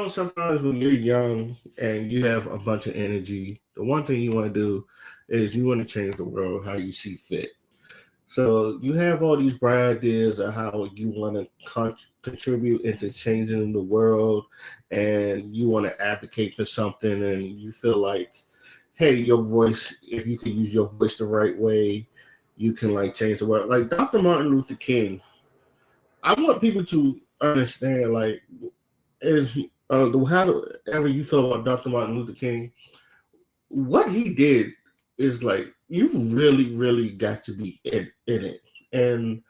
sometimes when you're young and you have a bunch of energy, the one thing you want to do is you want to change the world how you see fit. So you have all these bright ideas of how you want to contribute into changing the world, and you want to advocate for something, and you feel like, hey, your voice, if you can use your voice the right way, you can like change the world. Like Dr. Martin Luther King, I want people to understand, like, is however you feel about Dr. Martin Luther King, what he did is like you really, really got to be in it, and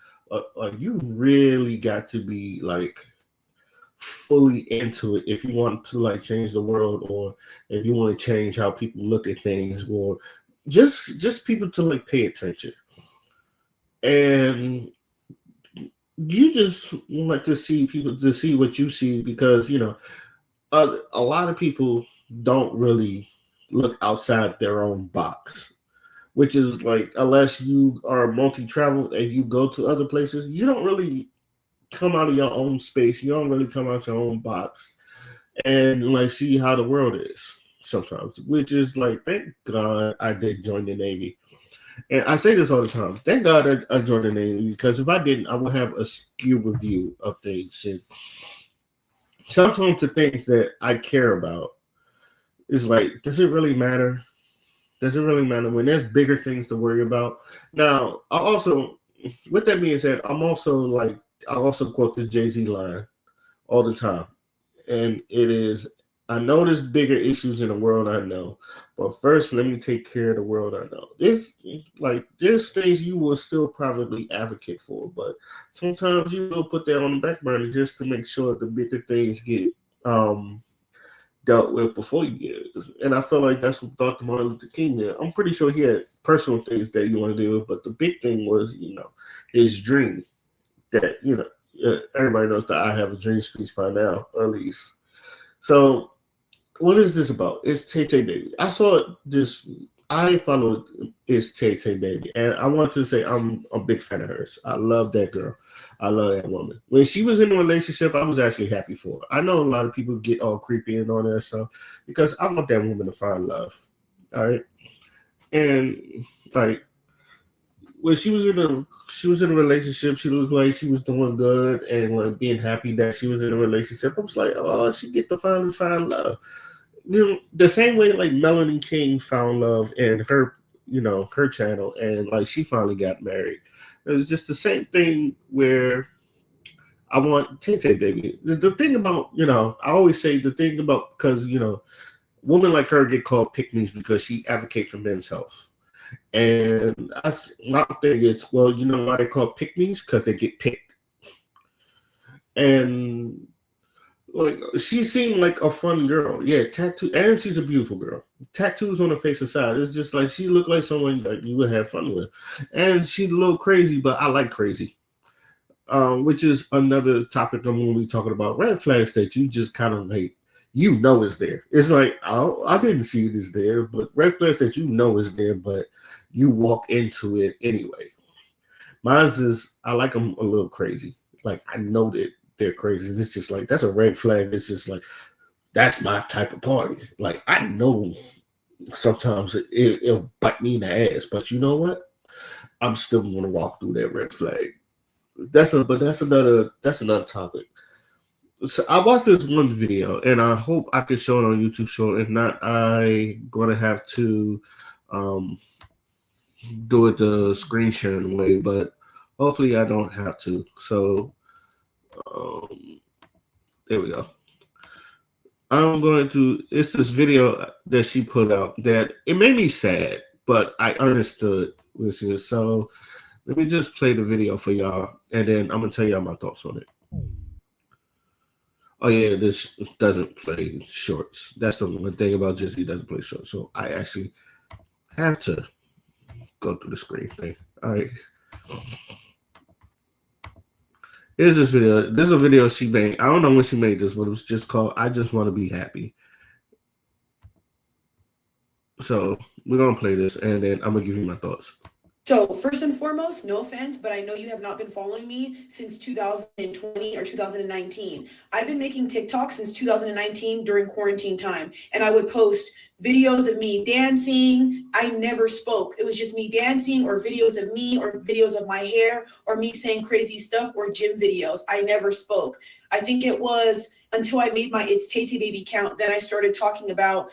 you really got to be like fully into it if you want to like change the world, or if you want to change how people look at things, or just people to like pay attention. And you just want to see people to see what you see, because a lot of people don't really look outside their own box, which is like, unless you are multi-traveled and you go to other places, you don't really come out of your own space. You don't really come out your own box and like see how the world is sometimes, which is like, thank God I did join the Navy. And I say this all the time. Thank God I joined the Navy, because if I didn't, I would have a skewed review of things. And sometimes the things that I care about is like, does it really matter? Does it really matter when there's bigger things to worry about? Now, I also, with that being said, I also quote this Jay-Z line all the time. And it is, I know there's bigger issues in the world, I know, but first let me take care of the world I know. There's things you will still probably advocate for, but sometimes you will put that on the back burner just to make sure the bigger things get um dealt with before you get it. And I feel like that's what Dr. Martin Luther King did. I'm pretty sure he had personal things that he wanted to do, but the big thing was, his dream that, everybody knows that I have a dream speech by now, at least. So, what is this about? It's Tay Tay Baby. I followed It's Tay Tay Baby, and I want to say I'm a big fan of hers. I love that girl. I love that woman. When she was in a relationship, I was actually happy for her. I know a lot of people get all creepy and all that stuff, because I want that woman to find love. All right, and like when she was in a relationship, she looked like she was doing good and like being happy that she was in a relationship. I was like, oh, she get to finally find love. The same way like Melanie King found love in her channel, and like she finally got married. It was just the same thing where I want Tay Tay Baby. The thing about, I always say the thing about, because women like her get called pick because she advocates for men's health. And my thing is, well, you know why they call pick because they get picked. And like, she seemed like a fun girl. Yeah, tattoo, and she's a beautiful girl. Tattoos on her face and side. It's just like she looked like someone that you would have fun with. And she's a little crazy, but I like crazy. Which is another topic I'm going to be talking about. Red flags that you just kind of like, is there. It's like, oh, I didn't see it is there, but red flags that is there, but you walk into it anyway. Mine's is, I like them a little crazy. Like, I know that they're crazy. And it's just like, that's a red flag. It's just like, that's my type of party. Like, I know sometimes it'll bite me in the ass, but you know what? I'm still going to walk through that red flag. That's another topic. So I watched this one video, and I hope I can show it on YouTube. If not, I gonna have to um, do it the screen sharing way, but hopefully I don't have to. So um, there we go. I'm going to. It's this video that she put out that it made me sad, but I understood this is. So let me just play the video for y'all, and then I'm gonna tell y'all my thoughts on it. Oh yeah, this doesn't play shorts. That's the one thing about Jizzy, doesn't play shorts. So I actually have to go through the screen thing. All right. Here's this video. This is a video she made. I don't know when she made this, but it was just called I Just Want to Be Happy. So we're gonna play this, and then I'm gonna give you my thoughts. So first and foremost, no offense, but I know you have not been following me since 2020 or 2019. I've been making TikTok since 2019 during quarantine time, and I would post videos of me dancing. I never spoke. It was just me dancing, or videos of me, or videos of my hair, or me saying crazy stuff, or gym videos. I never spoke. I think it was until I made my It's Tay Tay Baby count, then I started talking about,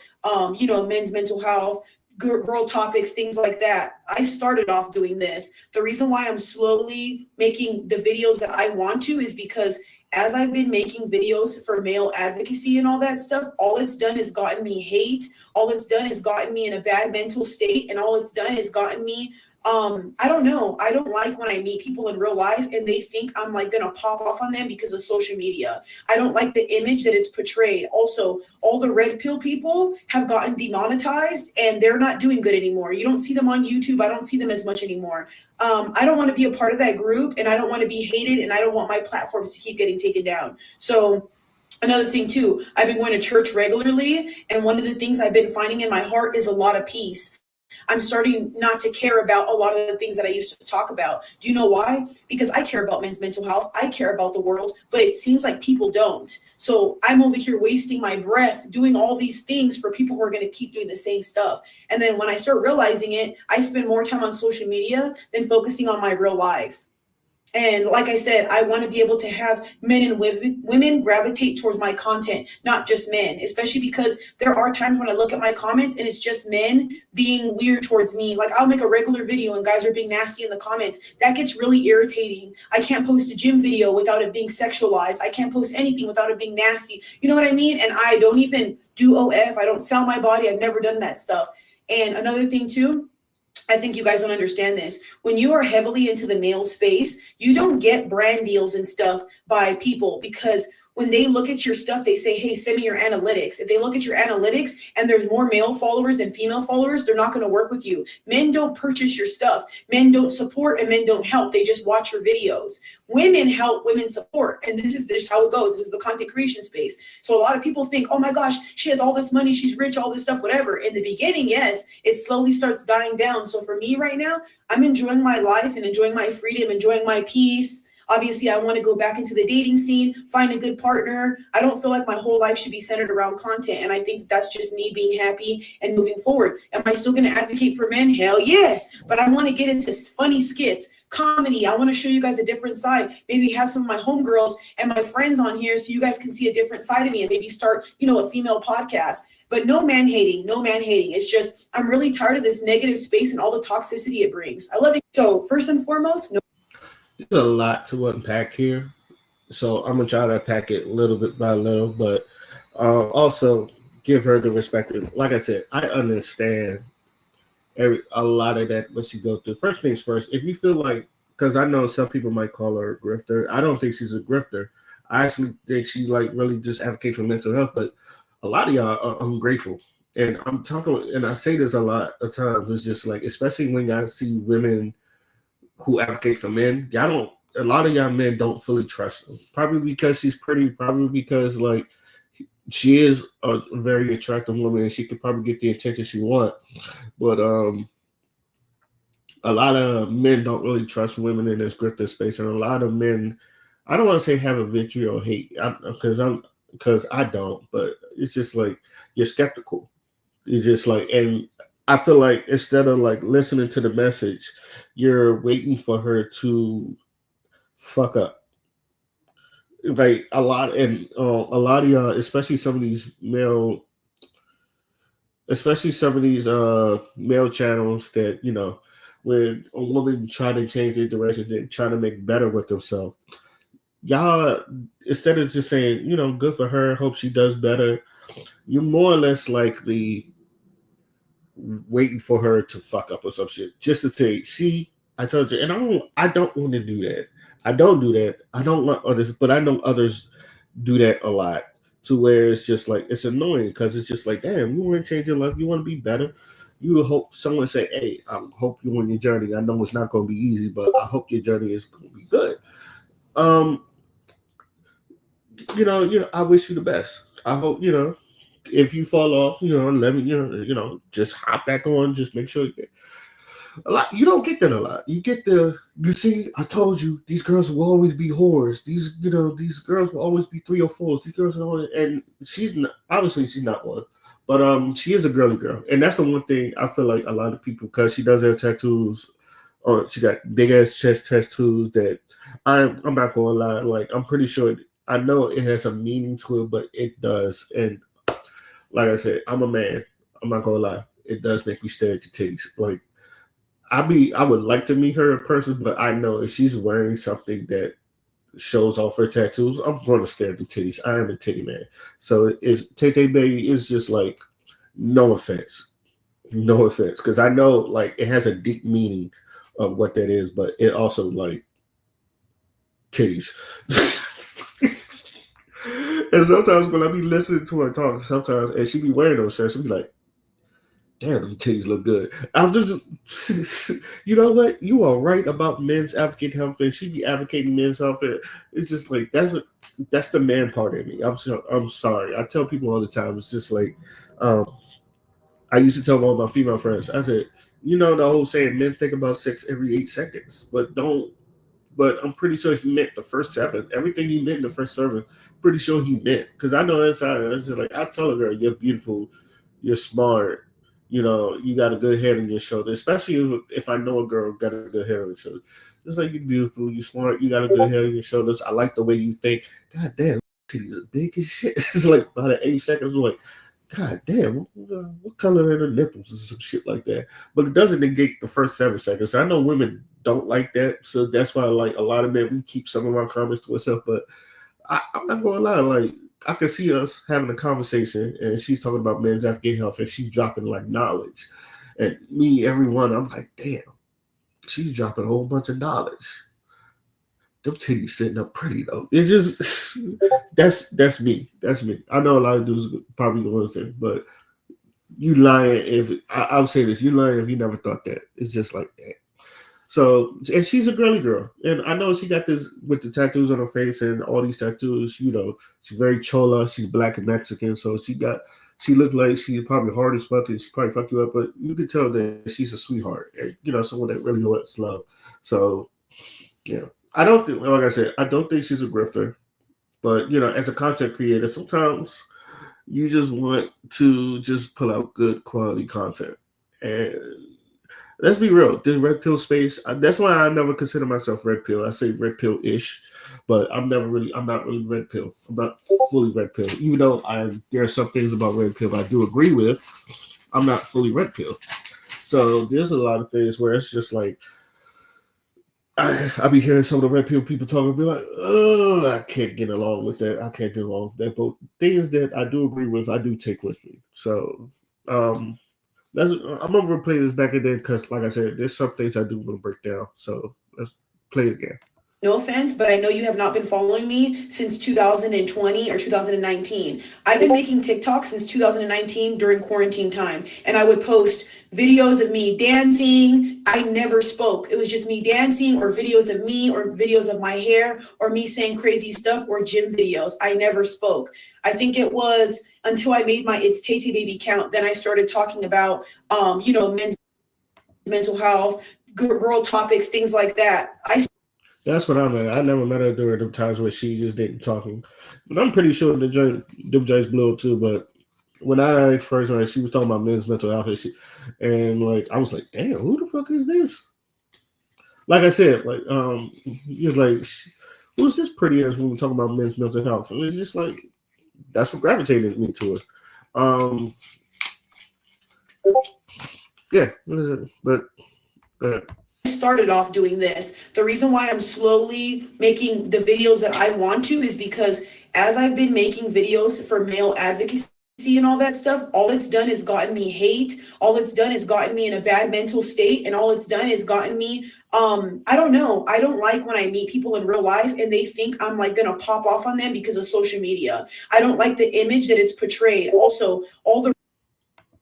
men's mental health, girl topics, things like that. I started off doing this. The reason why I'm slowly making the videos that I want to is because as I've been making videos for male advocacy and all that stuff, all it's done is gotten me hate. All it's done is gotten me in a bad mental state. And all it's done is gotten me, I don't know. I don't like when I meet people in real life and they think I'm like gonna pop off on them because of social media. I don't like the image that it's portrayed. Also, all the red pill people have gotten demonetized and they're not doing good anymore. You don't see them on YouTube. I don't see them as much anymore. I don't want to be a part of that group, and I don't want to be hated, and I don't want my platforms to keep getting taken down. So another thing too, I've been going to church regularly, and one of the things I've been finding in my heart is a lot of peace. I'm starting not to care about a lot of the things that I used to talk about. Do you know why? Because I care about men's mental health. I care about the world, but it seems like people don't. So I'm over here wasting my breath doing all these things for people who are going to keep doing the same stuff. And then when I start realizing it, I spend more time on social media than focusing on my real life. And like I said, I want to be able to have men and women gravitate towards my content, not just men, especially because there are times when I look at my comments and it's just men being weird towards me. Like I'll make a regular video and guys are being nasty in the comments. That gets really irritating. I can't post a gym video without it being sexualized. I can't post anything without it being nasty. You know what I mean? And I don't even do OF. I don't sell my body. I've never done that stuff. And another thing too, I think you guys don't understand this. When you are heavily into the male space, you don't get brand deals and stuff by people because when they look at your stuff, they say, hey, send me your analytics. If they look at your analytics and there's more male followers than female followers, they're not going to work with you. Men don't purchase your stuff. Men don't support and men don't help. They just watch your videos. Women help, women support. And this is how it goes. This is the content creation space. So a lot of people think, oh my gosh, she has all this money. She's rich, all this stuff, whatever. In the beginning, yes, it slowly starts dying down. So for me right now, I'm enjoying my life and enjoying my freedom, enjoying my peace. Obviously, I want to go back into the dating scene, find a good partner. I don't feel like my whole life should be centered around content. And I think that's just me being happy and moving forward. Am I still going to advocate for men? Hell yes. But I want to get into funny skits, comedy. I want to show you guys a different side. Maybe have some of my homegirls and my friends on here so you guys can see a different side of me and maybe start, a female podcast. But no man hating, no man hating. It's just, I'm really tired of this negative space and all the toxicity it brings. I love it. So first and foremost, no. There's a lot to unpack here, so I'm gonna try to unpack it little bit by little, but also give her the respect. Like I said, I understand a lot of that what you go through. First things first, if you feel like, because I know some people might call her a grifter, I don't think she's a grifter. I actually think she really just advocates for mental health, but a lot of y'all are ungrateful. And I'm talking, and I say this a lot of times. It's just like, especially when y'all see women who advocate for men, a lot of y'all men don't fully trust them. Probably because she's pretty, probably because she is a very attractive woman and she could probably get the attention she wants. But a lot of men don't really trust women in this grifter space, and a lot of men, I don't want to say have a vitriol hate, because I don't, but it's just like you're skeptical. It's just like, and I feel like instead of listening to the message, you're waiting for her to fuck up. Like a lot, and a lot of y'all, especially some of these male channels that when a woman try to change their direction, they try to make better with themselves. Y'all, instead of just saying, good for her, hope she does better, you're more or less likely waiting for her to fuck up or some shit, just to say, see, I told you. And I don't want to do that. I don't do that. I don't want others, but I know others do that a lot, to where it's just like, it's annoying because it's just like, damn, you want to change your life, you want to be better. You hope someone say, hey, I hope you're on your journey. I know it's not going to be easy, but I hope your journey is going to be good. I wish you the best. I hope, if you fall off, let me, just hop back on. Just make sure. A lot. You don't get that a lot. You get you see, I told you these girls will always be whores. These girls will always be 3 or 4s. These girls will always, and she's not, obviously she's not one, but she is a girly girl, and that's the one thing I feel like a lot of people, because she does have tattoos. Or she got big ass chest tattoos that I'm not gonna lie, like I'm pretty sure I know it has a meaning to it, but it does. And like I said, I'm a man. I'm not gonna lie. It does make me stare at your titties. Like I would like to meet her in person, but I know if she's wearing something that shows off her tattoos, I'm going to stare at the titties. I am a titty man. So it's Tay Tay Baby is just like, no offense, no offense, because I know like it has a deep meaning of what that is, but it also like titties. And sometimes when I be listening to her talk, sometimes and she be wearing those shirts, she be like, damn, them titties look good. I'm just, you know what? You are right about men's advocate health, and she be advocating men's health. And it's just like that's the man part of me. I'm sorry. I tell people all the time. It's just like, um, I used to tell all my female friends. I said, you know, the whole saying, men think about sex every 8 seconds, but don't. But I'm pretty sure he meant the first 7. Everything he meant in the first 7, pretty sure he meant. Because I know that's how it's just like I tell a girl, you're beautiful, you're smart, you got a good head on your shoulder. Especially if I know a girl got a good head on her shoulder. It's like you're beautiful, you're smart, you got a good head on your shoulders. I like the way you think. God damn, titties are big as shit. It's like by the 8 seconds, I'm like, God damn, what color are the nipples and some shit like that? But it doesn't negate the first 7 seconds. I know women don't like that, so that's why like a lot of men we keep some of our comments to ourselves. But I'm not gonna lie, like I can see us having a conversation and she's talking about men's Afghan health and she's dropping like knowledge, and me, everyone, I'm like, damn, she's dropping a whole bunch of knowledge. Them titties sitting up pretty though. It's just that's me. That's me. I know a lot of dudes probably going to think, but you lying if I'll say this, you lying if you never thought that. It's just like that. So and she's a girly girl. And I know she got this with the tattoos on her face and all these tattoos, she's very chola, she's black and Mexican, so she looked like she's probably hard as fuck and she probably fuck you up, but you could tell that she's a sweetheart and someone that really wants love. So yeah. I don't think, like I said, I don't think she's a grifter. But as a content creator, sometimes you just want to just pull out good quality content. And let's be real, this red pill space. That's why I never consider myself red pill. I say red pill ish, but I'm not really red pill. I'm not fully red pill, even though there are some things about red pill I do agree with. I'm not fully red pill. So there's a lot of things where it's just like I be hearing some of the red pill people talking, be like, oh, I can't get along with that. I can't get along with that. But things that I do agree with, I do take with me. So I'm gonna play this back again because, like I said, there's some things I do want to break down. So let's play it again. No offense, but I know you have not been following me since 2020 or 2019. I've been making TikTok since 2019 during quarantine time, and I would post videos of me dancing. I never spoke. It was just me dancing or videos of me or videos of my hair or me saying crazy stuff or gym videos. I never spoke. I think it was until I made my It's Tay Tay Baby account, then I started talking about, men's mental health, girl topics, things like that. That's what I meant. I never met her during the times where she just didn't talking. But I'm pretty sure the joints blew up too. But when I first heard, she was talking about men's mental health, and like I was like, damn, who the fuck is this? Like I said, like you're like, who's this pretty ass woman talking about men's mental health? And it's just like that's what gravitated me to her. Yeah, what is it? But started off doing this. The reason why I'm slowly making the videos that I want to is because as I've been making videos for male advocacy and all that stuff, all it's done is gotten me hate. All it's done is gotten me in a bad mental state. And all it's done is gotten me, I don't know. I don't like when I meet people in real life and they think I'm like going to pop off on them because of social media. I don't like the image that it's portrayed. Also, all the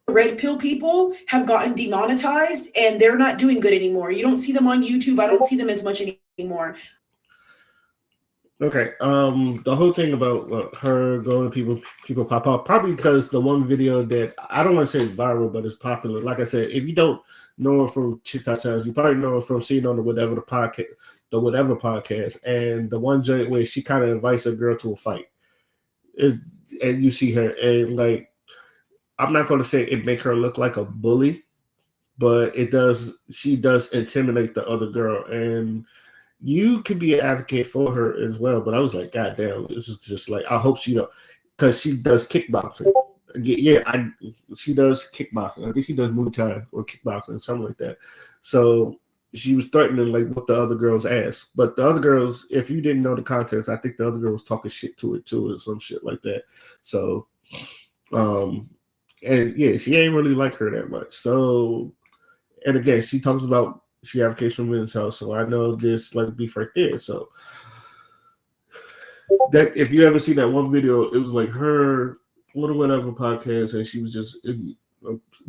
red pill people have gotten demonetized and they're not doing good anymore. You don't see them on YouTube. I don't see them as much anymore. Okay. The whole thing about her going to people pop up, probably because the one video that I don't want to say is viral, but it's popular. Like I said, if you don't know her from TikTok channels, you probably know her from seeing on the whatever podcast, and the one joint where she kind of invites a girl to a fight, is, and you see her, and like I'm not going to say it make her look like a bully, but it does. She does intimidate the other girl, and you could be an advocate for her as well. But I was like, God damn, this is just like I hope she don't, because she does kickboxing. Yeah, she does kickboxing. I think she does Muay Thai or kickboxing, something like that. So she was threatening like with the other girl's ass. But the other girls, if you didn't know the context, I think the other girl was talking shit to it too, or some shit like that. So, um, and yeah, she ain't really like her that much. So, and again, she talks about she advocates for men's health, so I know this like beef right there. So that if you ever see that one video, it was like her little whatever podcast, and she was just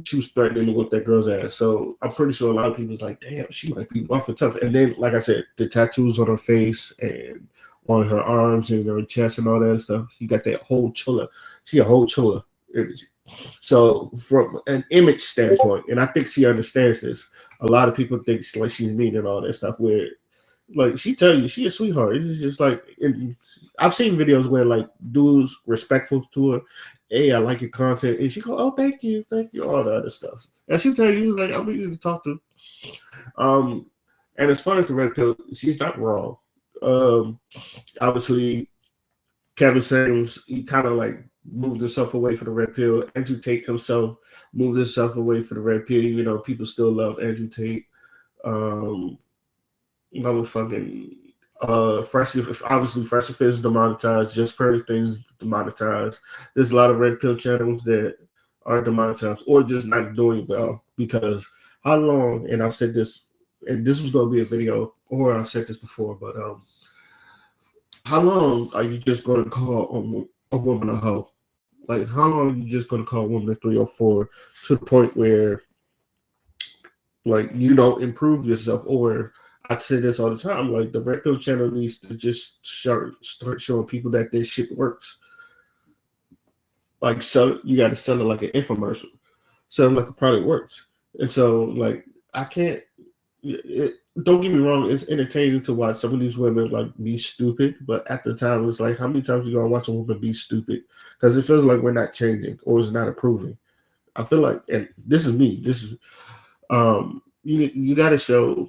she was threatening to whip that girl's ass. So I'm pretty sure a lot of people was like, damn, she might be rough and tough. And then, like I said, the tattoos on her face and on her arms and her chest and all that stuff, she got that whole chiller. She a whole chiller energy. So from an image standpoint, and I think she understands this. A lot of people think like she's mean and all that stuff. Where like she tell you she a sweetheart. It's just like I've seen videos where like dudes respectful to her. Hey, I like your content, and she go, "Oh, thank you," all the other stuff. And she tell you like I'm easy to talk to. Um, and as far as the red pill, she's not wrong. Um, Obviously, Kevin Samuels, he kind of like moved himself away from the red pill. Andrew Tate himself moved himself away from the red pill. You know, people still love Andrew Tate. Um, Motherfucking Fresh, obviously Fresh Fit is demonetized. Just Perry things demonetized. There's a lot of red pill channels that are demonetized or just not doing well because how long? And I've said this, and this was going to be a video, or I've said this before, but how long are you just going to call a woman a hoe? Like, how long are you just going to call a woman a 304 to the point where, like, you don't improve yourself? Or I say this all the time, like, the Red Pill channel needs to just start showing people that this shit works. Like, so you got to sell it like an infomercial, sell it like a product works. And so, like, I can't, don't get me wrong, it's entertaining to watch some of these women like be stupid, but at the time it's like how many times you gonna watch a woman be stupid? Because it feels like we're not changing or it's not improving. I feel like, and this is me, this is you gotta show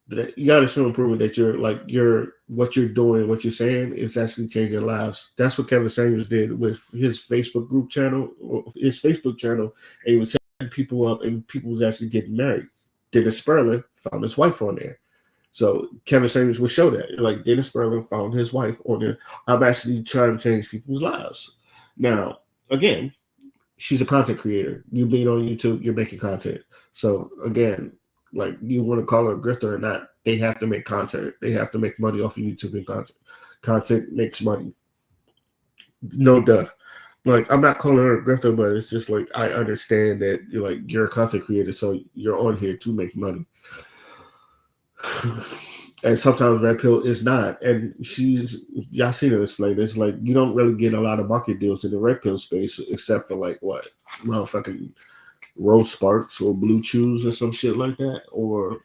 that you gotta show improvement that you're what you're doing, what you're saying is actually changing lives. That's what Kevin Samuels did with his Facebook group channel, or his Facebook channel, and he was setting people up and people was actually getting married. Dennis Sperling found his wife on there. So Kevin Samuels would show that. Like Dennis Sperling found his wife on there. I'm actually trying to change people's lives. Now, again, she's a content creator. You being on YouTube, you're making content. So again, like you want to call her a grifter or not, they have to make content. They have to make money off of YouTube and content. Content makes money. No duh. Like I'm not calling her a grifter, but it's just like I understand that you're a content creator, so you're on here to make money. And sometimes Red Pill is not. And y'all seen her explain this. Like you don't really get a lot of market deals in the Red Pill space, except for like what motherfucking Rose Sparks or Blue Chews or some shit like that, or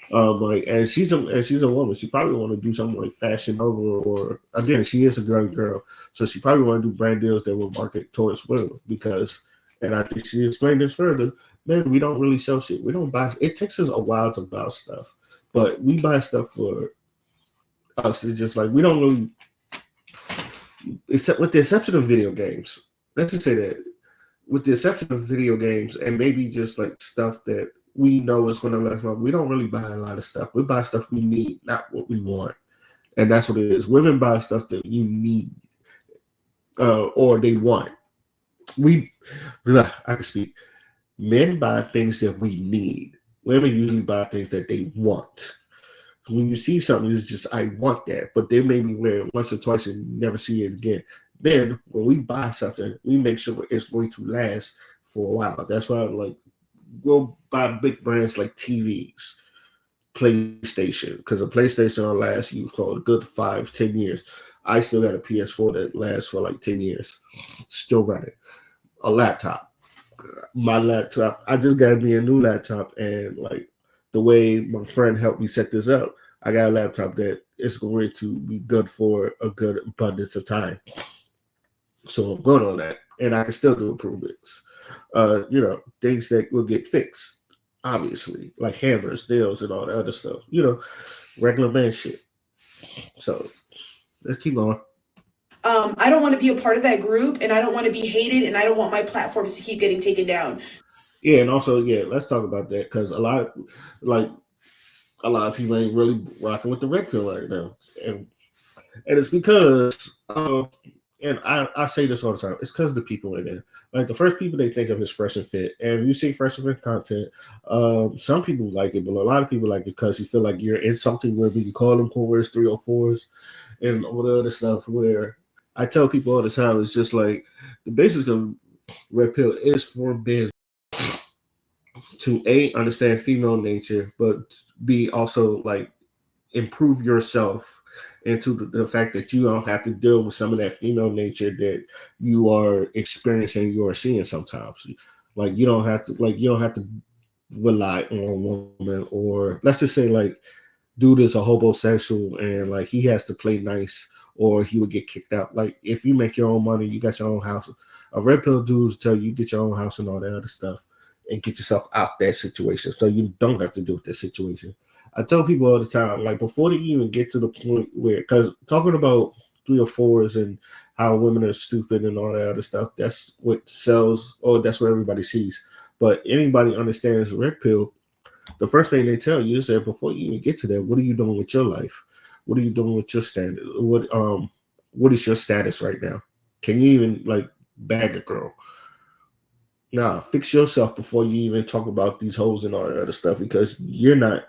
like, and she's a woman. She probably want to do something like Fashion Nova, or again, she is a young girl, so she probably want to do brand deals that will market towards women because. And I think she explained this further. Man, we don't really sell shit. We don't buy. It takes us a while to buy stuff, but we buy stuff for us. It's just like we don't really, except with the exception of video games. Let's just say that, with the exception of video games and maybe just like stuff that we know is going to last long, we don't really buy a lot of stuff. We buy stuff we need, not what we want. And that's what it is. Women buy stuff that you need or they want. I can speak. Men buy things that we need. Women usually buy things that they want. When you see something, it's just, I want that. But they may be wear it once or twice and never see it again. Then when we buy something, we make sure it's going to last for a while. That's why like we'll buy big brands like TVs. PlayStation, because a PlayStation will last you for a good 5-10 years. I still got a PS4 that lasts for like 10 years, still running. A laptop, my laptop. I just got me a new laptop, and like the way my friend helped me set this up, I got a laptop that is going to be good for a good abundance of time. So I'm good on that, and I can still do improvements. Things that will get fixed, obviously, like hammers, nails, and all the other stuff. Regular man shit. So let's keep going. I don't want to be a part of that group, and I don't want to be hated, and I don't want my platforms to keep getting taken down. Yeah, and also, yeah, let's talk about that because like a lot of people ain't really rocking with the red pill right now, and it's because and I say this all the time. It's because the people in there. Like the first people they think of is Fresh and Fit, and if you see Fresh and Fit content, some people like it, but a lot of people like it because you feel like you're insulting women. You call them whores, 304s, and all the other stuff. Where I tell people all the time, it's just like the basics of red pill is for men to understand female nature, but b also like improve yourself into the fact that you don't have to deal with some of that female nature that you are experiencing, you are seeing sometimes. Like you don't have to rely on a woman, or let's just say like dude is a homosexual and like he has to play nice or he would get kicked out. Like if you make your own money, you got your own house. A red pill dudes tell you get your own house and all that other stuff and get yourself out that situation so you don't have to deal with that situation. I tell people all the time, like before they even get to the point where, because talking about 304s and how women are stupid and all that other stuff, that's what sells, or that's what everybody sees. But anybody understands red pill, the first thing they tell you is that before you even get to that, what are you doing with your life? What are you doing with your standard? What is your status right now? Can you even like bag a girl? Nah, fix yourself before you even talk about these hoes and all that other stuff because you're not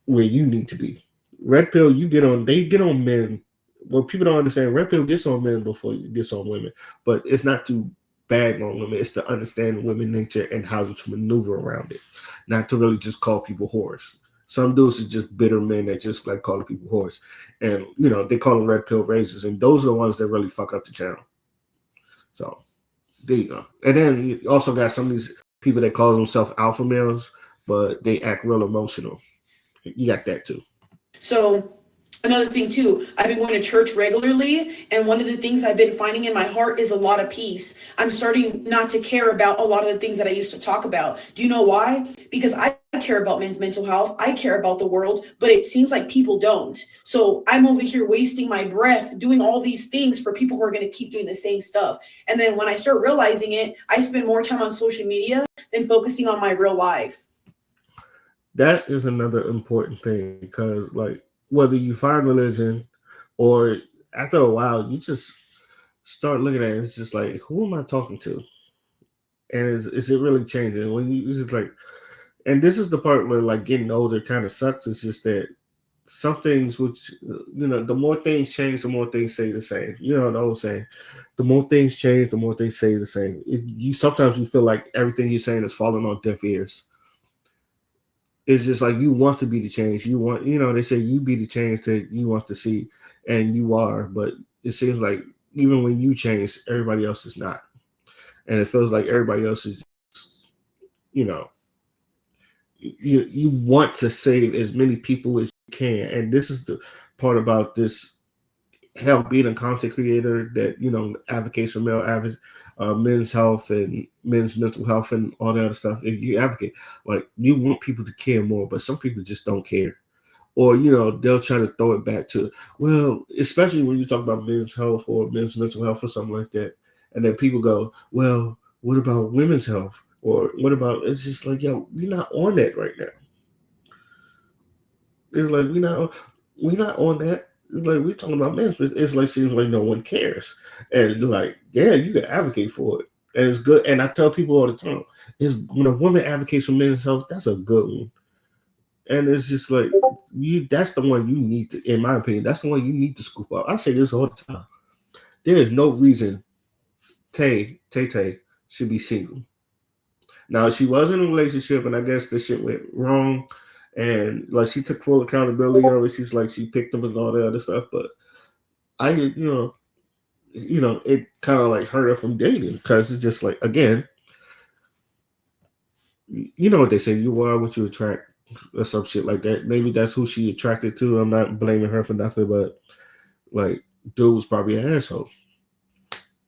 where you need to be. Red pill, they get on men. Well, people don't understand. Red pill gets on men before it gets on women, but it's not to bag on women. It's to understand women nature and how to maneuver around it, not to really just call people whores. Some dudes are just bitter men that just like calling people whores, and they call them red pill raisers, and those are the ones that really fuck up the channel. So there you go. And then you also got some of these people that call themselves alpha males, but they act real emotional. You got that too. So another thing too, I've been going to church regularly, and one of the things I've been finding in my heart is a lot of peace. I'm starting not to care about a lot of the things that I used to talk about. Do you know why? Because I care about men's mental health. I care about the world, but it seems like people don't. So I'm over here wasting my breath doing all these things for people who are going to keep doing the same stuff. And then when I start realizing it, I spend more time on social media than focusing on my real life. That is another important thing because, like, whether you find religion or after a while, you just start looking at it. It's just like, who am I talking to? And is it really changing? When you it's just like, and this is the part where like getting older kind of sucks. It's just that some things, which the more things change, the more things stay the same. You know the old saying, the more things change, the more things stay the same. You sometimes you feel like everything you're saying is falling on deaf ears. It's just like you want to be the change. You want, they say you be the change that you want to see, and you are. But it seems like even when you change, everybody else is not, and it feels like everybody else is, you know, you want to save as many people as you can, and this is the part about this help being a content creator that advocates for men's health and men's mental health and all that other stuff. If you advocate, like you want people to care more, but some people just don't care, or they'll try to throw it back to, well, especially when you talk about men's health or men's mental health or something like that, and then people go, well, what about women's health, or what about, it's just like, yo, we're not on that right now. It's like we're not on that. Like we're talking about men, it's like seems like no one cares, and like yeah, you can advocate for it, and it's good. And I tell people all the time, is when a woman advocates for men's health, that's a good one, and it's just like that's the one you need to, in my opinion, that's the one you need to scoop up. I say this all the time. There is no reason Tay should be single. Now she was in a relationship, and I guess the shit went wrong, and like she took full accountability of it. She's like she picked them and all that other stuff. But I, it kind of like hurt her from dating because it's just like again, you know what they say, you are what you attract or some shit like that. Maybe that's who she attracted to. I'm not blaming her for nothing, but like dude was probably an asshole.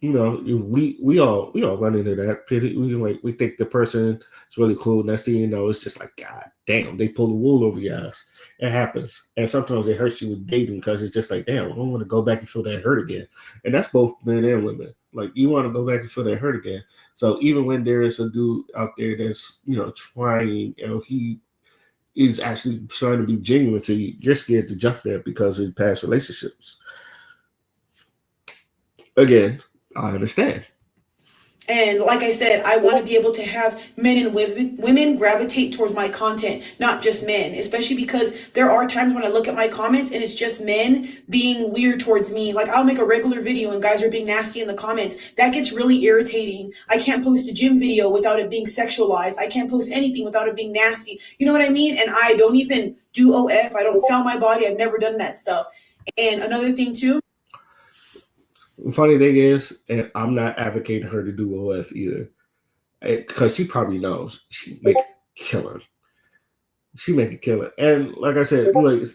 We all run into that. We think the person is really cool. Next thing you know, it's just like God damn, they pull the wool over your ass. It happens, and sometimes it hurts you with dating because it's just like damn, I don't want to go back and feel that hurt again. And that's both men and women. Like you want to go back and feel that hurt again. So even when there is a dude out there that's trying, he is actually trying to be genuine to you, you're scared to jump there because of past relationships. Again, I understand. And like I said, I want to be able to have men and women gravitate towards my content, not just men, especially because there are times when I look at my comments and it's just men being weird towards me. Like I'll make a regular video and guys are being nasty in the comments. That gets really irritating. I can't post a gym video without it being sexualized. I can't post anything without it being nasty. You know what I mean? And I don't even do OF. I don't sell my body. I've never done that stuff. And another thing too, the funny thing is, and I'm not advocating her to do OF either, because she probably knows she make a killer. She make a killer, and like I said, like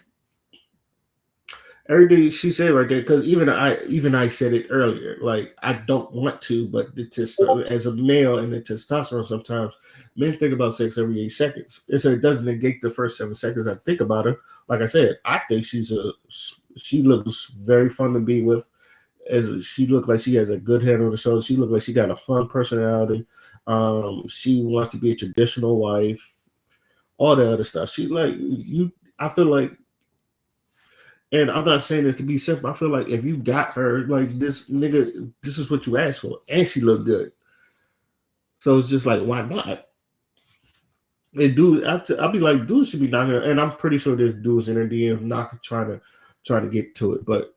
everything she said right there. Because even I said it earlier. Like I don't want to, but as a male and the testosterone, sometimes men think about sex every 8 seconds. It doesn't negate the first 7 seconds I think about her. Like I said, I think she looks very fun to be with. As she looked like she has a good head on the shoulders. She looked like she got a fun personality. She wants to be a traditional wife. All the other stuff. She like you. I feel like, and I'm not saying it to be simple. I feel like if you got her, like this nigga, this is what you asked for, and she looked good. So it's just like, why not? And dude, I'll be like, dude should be knocking her, and I'm pretty sure there's dudes in her DM not trying to get to it, but.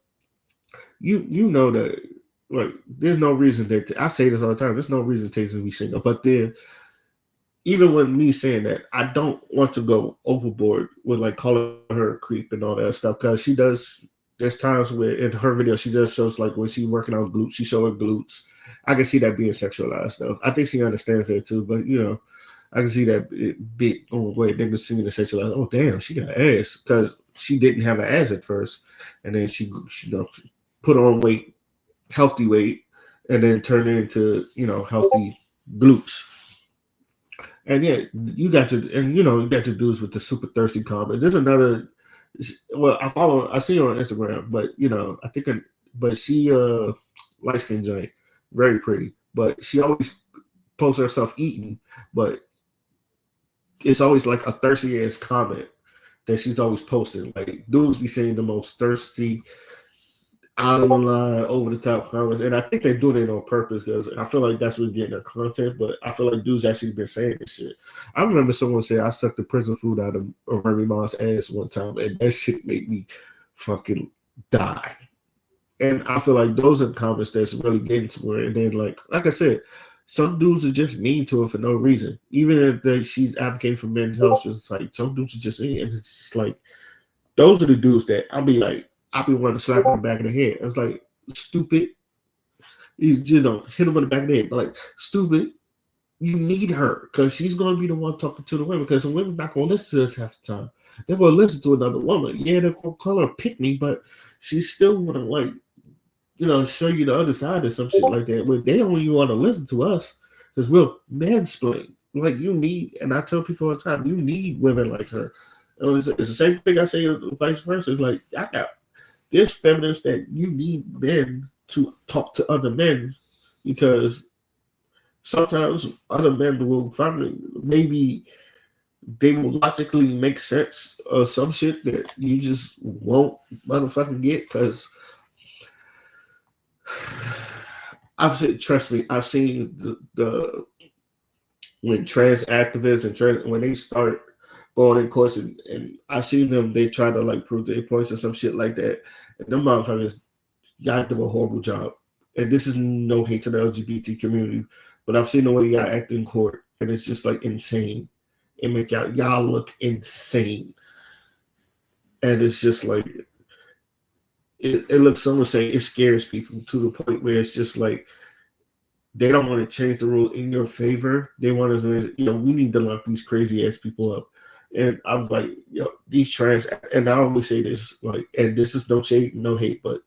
You know that like there's no reason that I say this all the time. There's no reason to be single, but then even with me saying that, I don't want to go overboard with like calling her a creep and all that stuff because she does. There's times where in her video she does shows like when she's working on glutes, she show her glutes. I can see that being sexualized though. I think she understands that too, but I can see that big wait niggas seeing the sexualized. Oh damn, she got ass because she didn't have an ass at first, and then she put on weight, healthy weight, and then turn it into healthy glutes. And yeah, you got to dudes with the super thirsty comment. There's another. Well, I see her on Instagram, but I think, but she light skin giant, very pretty, but she always posts herself eating, but it's always like a thirsty ass comment that she's always posting. Like dudes be saying the most thirsty, out of the line, over the top comments, and I think they're doing it on purpose because I feel like that's what's getting their content. But I feel like dudes actually been saying this shit. I remember someone say I sucked the prison food out of Remy Ma's ass one time, and that shit made me fucking die. And I feel like those are the comments that's really getting to her. And then, like I said, some dudes are just mean to her for no reason. Even if she's advocating for men's health, it's like some dudes are just mean, and it's just like those are the dudes that I'll be wanting to slap him in the back of the head. It's like, stupid. You just don't hit him in the back of the head. But like, stupid, you need her because she's going to be the one talking to the women because the women not going to listen to us half the time. They're going to listen to another woman. Yeah, they're going to call her pick me, but she's still going to show you the other side or some shit like that. But they only want to listen to us because we'll mansplain. Like you need, and I tell people all the time, you need women like her. It's the same thing I say vice versa. It's like, there's feminists that you need men to talk to other men because sometimes other men will finally, maybe they will logically make sense of some shit that you just won't motherfucking get because trust me, I've seen the when trans activists and when they start going in courts and I see them, they try to like prove their points or some shit like that. And them motherfuckers, y'all do a horrible job. And this is no hate to the LGBT community, but I've seen the way y'all act in court, and it's just like insane. and make y'all look insane. And it's just like it looks, someone say it scares people to the point where it's just like they don't want to change the rule in your favor. They want to, we need to lock these crazy ass people up. And I'm like, these trans, and I always say this, like, and this is no shade, no hate, but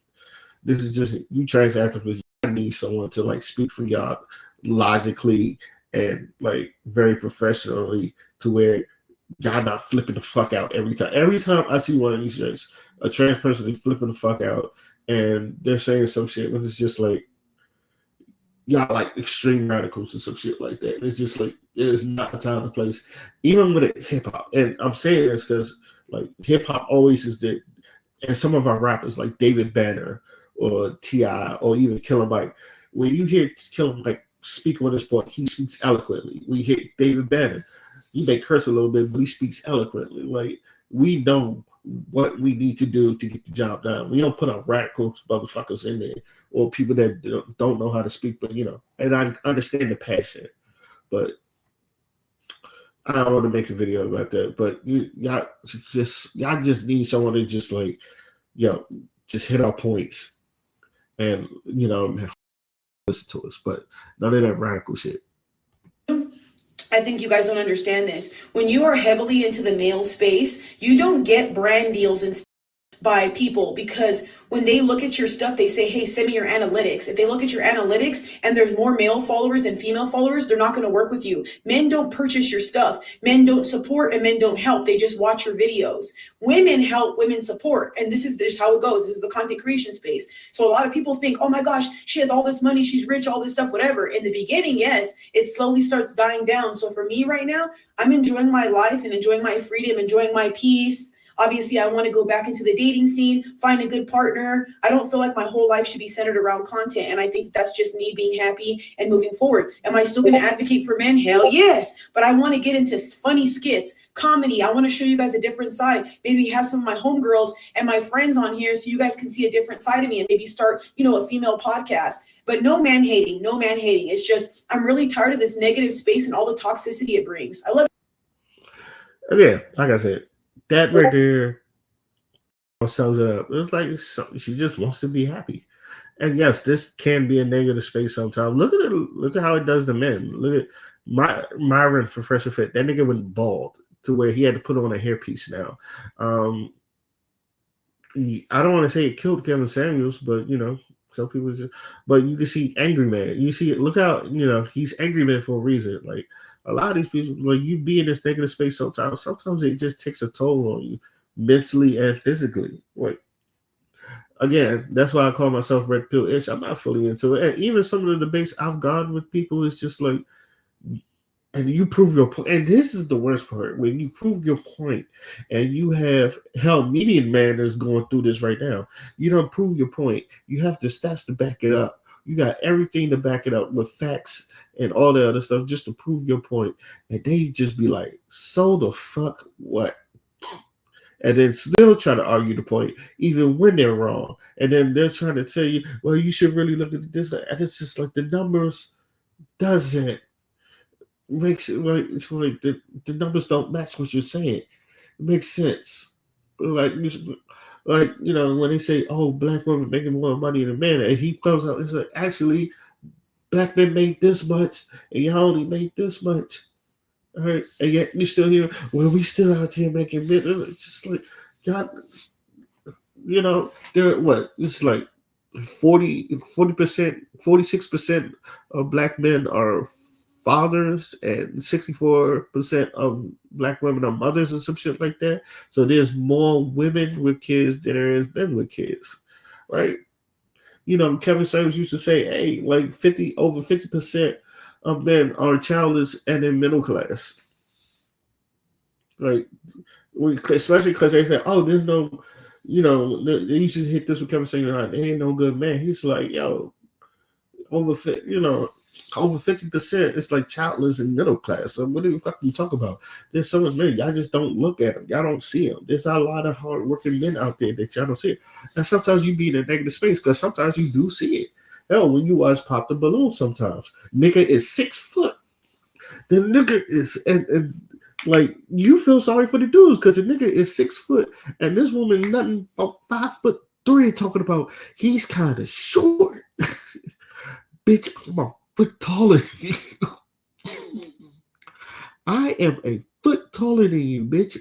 this is just, you trans activists, I need someone to like speak for y'all logically and like very professionally, to where y'all not flipping the fuck out every time. Every time I see one of these things, a trans person is flipping the fuck out and they're saying some shit, but it's just like, y'all like extreme radicals and some shit like that. It's just like, it is not a time and place, even with hip hop. And I'm saying this because like hip hop always is there, and some of our rappers like David Banner or T.I. or even Killer Mike, when you hear Killer Mike speak on this point, he speaks eloquently. We hear David Banner, he may curse a little bit, but he speaks eloquently. Like, we know what we need to do to get the job done. We don't put our radical motherfuckers in there or people that don't know how to speak, but and I understand the passion, but I don't want to make a video about that. But y'all just need someone to just like, just hit our points and listen to us, but none of that radical shit. I think you guys don't understand this. When you are heavily into the male space, you don't get brand deals and by people, because when they look at your stuff, they say, hey, send me your analytics. If they look at your analytics and there's more male followers than female followers, they're not going to work with you. Men don't purchase your stuff. Men don't support and men don't help. They just watch your videos. Women help, women support. And this is how it goes. This is the content creation space. So a lot of people think, oh my gosh, she has all this money, she's rich, all this stuff, whatever. In the beginning, yes, it slowly starts dying down. So for me right now, I'm enjoying my life and enjoying my freedom, enjoying my peace. Obviously, I want to go back into the dating scene, find a good partner. I don't feel like my whole life should be centered around content. And I think that's just me being happy and moving forward. Am I still going to advocate for men? Hell yes. But I want to get into funny skits, comedy. I want to show you guys a different side. Maybe have some of my homegirls and my friends on here so you guys can see a different side of me and maybe start, a female podcast. But no man hating, no man hating. It's just, I'm really tired of this negative space and all the toxicity it brings. I love it. Yeah, like I said, that right there sums it up. It's like she just wants to be happy. And yes, this can be a negative space sometimes. Look at it. Look at how it does to men. Look at Myron for Fresh Fit. That nigga went bald to where he had to put on a hairpiece now. I don't want to say it killed Kevin Samuels, but some people just. But you can see Angry Man. You see it. Look how he's Angry Man for a reason. Like, a lot of these people, like, you be in this negative space sometimes it just takes a toll on you mentally and physically. Like, again, that's why I call myself Red Pill-ish. I'm not fully into it. And even some of the debates I've gone with people, it's just like, and you prove your point. And this is the worst part, when you prove your point and you have, hell, Median Man is going through this right now. You don't prove your point. You have the stats to back it up. You got everything to back it up with facts and all the other stuff just to prove your point. And they just be like, so the fuck what? And then still try to argue the point, even when they're wrong. And then they're trying to tell you, well, you should really look at this. And it's just like the numbers doesn't makes it like, it's like the numbers don't match what you're saying. It makes sense. Like, when they say, oh, black women making more money than men, and he comes out and says, actually, black men make this much, and y'all only make this much. All right, and yet you still here, well, we still out here making men. It's just like, God, they're what? It's like 40%, 46% of black men are fathers and 64% of black women are mothers and some shit like that. So there's more women with kids than there is men with kids, right? Kevin Samuels used to say, hey, like over 50% of men are childless and in middle class. Like, especially because they say, oh, there's no, they used to hit this with Kevin Samuels, there ain't no good man. He's like, yo, over 50% it's like childless and middle class. So what the fuck you talk about? There's so much men. Y'all just don't look at them. Y'all don't see them. There's a lot of hardworking men out there that y'all don't see. And sometimes you be in a negative space because sometimes you do see it. Hell, when you watch Pop the Balloon sometimes, nigga is 6 foot. The nigga is, and Like you feel sorry for the dudes because the nigga is 6 foot and this woman nothing about 5'3" talking about he's kind of short. Bitch, I'm a foot taller than you. I am a foot taller than you, bitch.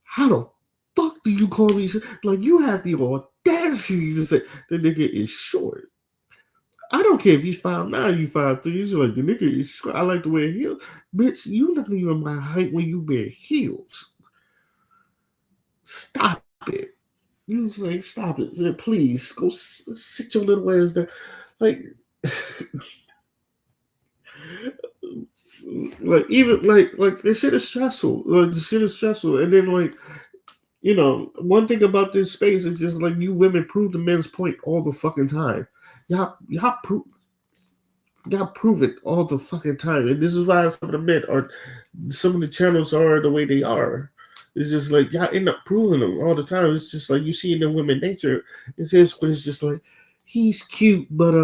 How the fuck do you call me? Like you have the audacity to say the nigga is short. I don't care if he's 5'9", you 5'3". He's like the nigga is short. I like to wear heels, bitch. You not even my height when you wear heels. Stop it. You was like, stop it. Said, please go sit your little ass there. Like, like even like this shit is stressful. Like the shit is stressful, and then like one thing about this space is just like you women prove the men's point all the fucking time. Y'all prove it all the fucking time, and this is why some of the men are, some of the channels are the way they are. It's just like y'all end up proving them all the time. It's just like you see in the women nature. It's just like he's cute, but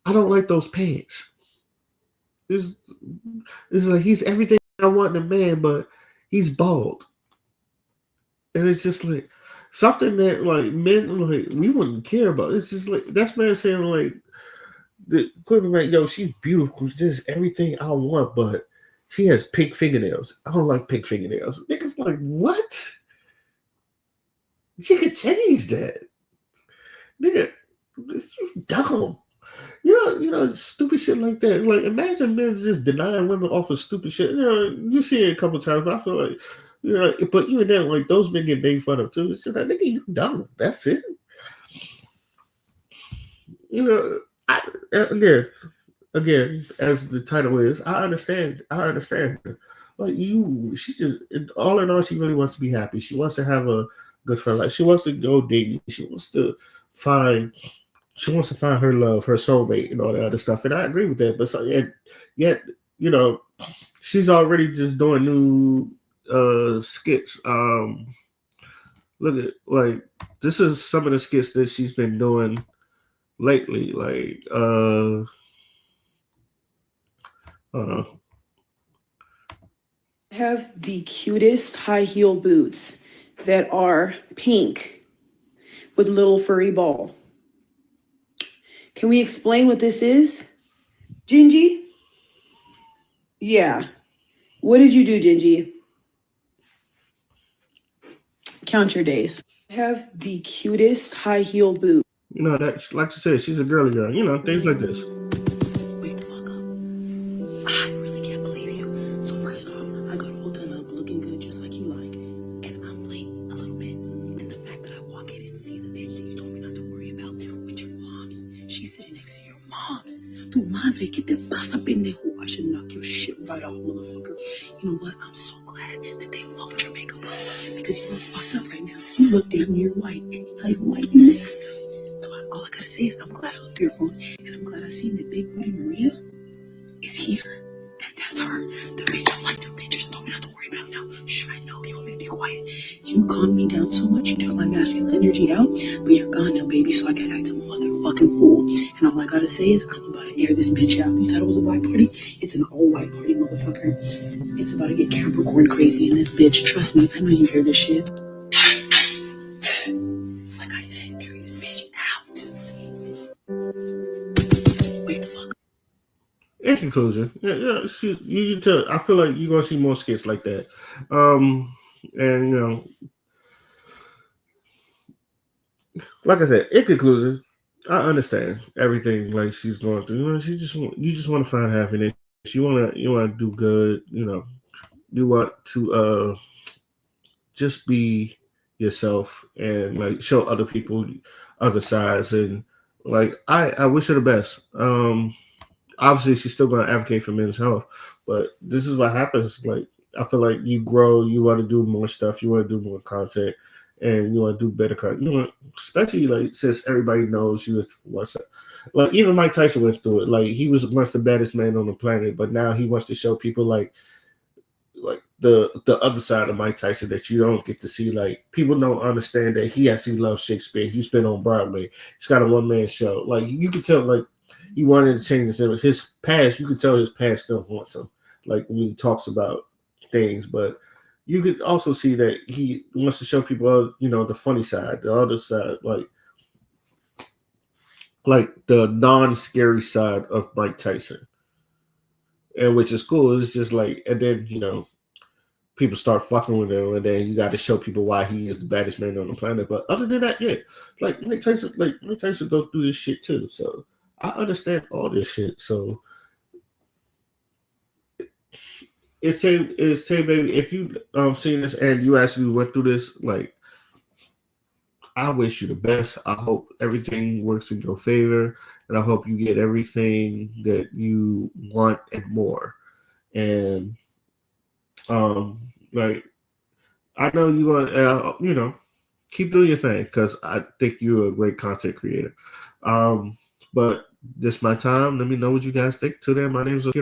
I don't like those pants. It's like he's everything I want in a man, but he's bald. And it's just like something that like men like we wouldn't care about. It's just like that's man saying like the equivalent like, yo, she's beautiful, just everything I want, but she has pink fingernails. I don't like pink fingernails. Niggas like, what? You could change that. Nigga, you dumb. Stupid shit like that. Like, imagine men just denying women off of stupid shit. You see it a couple times, but I feel like, but even then, like, those men get made fun of too. It's just like, nigga, you dumb. That's it. Again, as the title is, I understand. Like, she just, all in all, she really wants to be happy. She wants to have a good friend. Like, she wants to go dating. She wants to find her love, her soulmate, and all that other stuff. And I agree with that. But yet, she's already just doing new skits. Look at like this is some of the skits that she's been doing lately. Like hold on. I have the cutest high heel boots that are pink with little furry ball. Can we explain what this is? Gingy? Yeah. What did you do, Gingy? Count your days. I have the cutest high heel boot. That, like you said, she's a girly girl. Things like this. Wake the fuck up. I really can't believe you. So first off, I got all done up looking good just like you like. And I'm late a little bit. And the fact that I walk in and see the bitch that you told me not to worry about with your moms. She's sitting next to your moms. Tu madre, ¿qué te pasa, pendejo? I should knock your shit right off, motherfucker. You know what? I'm so glad that they fucked your makeup up. Because you look fucked up right now. You look damn near white. And you're not even white, you mix. So all I gotta say is I'm glad I looked through your phone. And I'm glad I seen that Big Booty Maria is here. And that's her. The bitch I like, the bitches told me not to worry about now. Shh, I know. You want me to be quiet. You calmed me down so much. You took my masculine energy out. But you're gone now, baby. So I gotta act like a motherfucking fool. And all I gotta say is I'm about to air this bitch out. You thought it was a black party? It's an all-white party, motherfucker. It's about to get Capricorn crazy in this bitch. Trust me, I know you hear this shit. Like I said, air this bitch out. Wake the fuck up. In conclusion, you can tell. I feel like you're gonna see more skits like that. And like I said, in conclusion, I understand everything like she's going through. You just want to find happiness. You want to do good. You want to just be yourself and like show other people other sides. And like I wish her the best. Obviously she's still going to advocate for men's health, but this is what happens. Like I feel like you grow, you want to do more stuff, you want to do more content, and you want to do better content. Especially like since everybody knows you what's like even Mike Tyson went through it. Like he was once the baddest man on the planet, but now he wants to show people like the other side of Mike Tyson that you don't get to see. Like people don't understand that he actually loves Shakespeare. He's been on Broadway. He's got a one-man show. Like you can tell like he wanted to change his past. You could tell his past still haunts him. Like when he talks about things, but you could also see that he wants to show people, the funny side, the other side, like the non-scary side of Mike Tyson, and which is cool. It's just like, and then people start fucking with him, and then you got to show people why he is the baddest man on the planet. But other than that, yeah, like Mike Tyson go through this shit too. So I understand all this shit. So it's Tay baby. If you seen this and you actually went through this, like, I wish you the best. I hope everything works in your favor, and I hope you get everything that you want and more. And like, I know you're gonna, keep doing your thing, because I think you're a great content creator. But this is my time. Let me know what you guys think. Till then, my name is Okino.